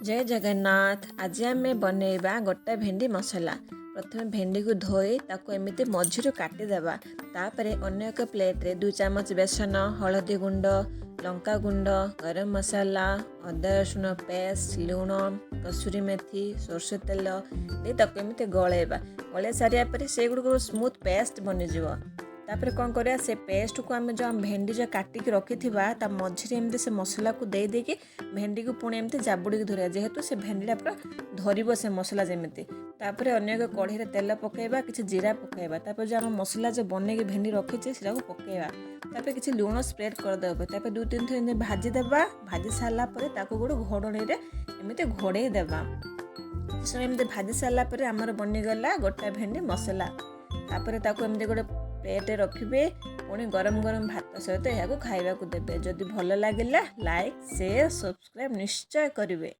जय जगन्नाथ। आज आम बनैबा गोटा भेंडी मसला। प्रथम भेंडी को धोई ताको एमती मझिरु काटिदेबा। तापरे अन्य एक प्लेट रे 2 चामच बेसन, हलदी गुंड, लंका गुंड, गरम मसाला, अदा रसुण पेस्ट, लुण, कसूरी मेथी, सोरष तेल दे ताको एमती गलैबा। गलै सारिया परे से गुड स्मूथ पेस्ट बनिजिवो। तापर कौन करिया से पेस्ट को आम जो भेंडी जो काटिक रखी ता मझे एमती से मसला को दे देकी भेंडी को पुणी एमती जाबुड़ी धरिया जेहेतु से भेंडीटा पूरा धरब से मसला जमीती। तापर अन्य कढ़ी तेल पकेबा, किसी जीरा पकेबा, तापर जो आम मसला जो बनई भेंडी रखी से पकेबा। तापर किसी लुण स्प्रेड करदेबा। तापर 2-3 थर भाजीदेबा। भाजी सारा गोटे घोड़णी एमती घोड़े देवा। एमती भाजी सारा आमर बनीगला गोटा भेंडी मसला। तापर ताको एमती गोटे प्लेट रखिए, पुणी गरम गरम भात सहित यह खाइबा देवे। जदि भल लगे लाइक शेयर सब्सक्राइब निश्चय करेंगे।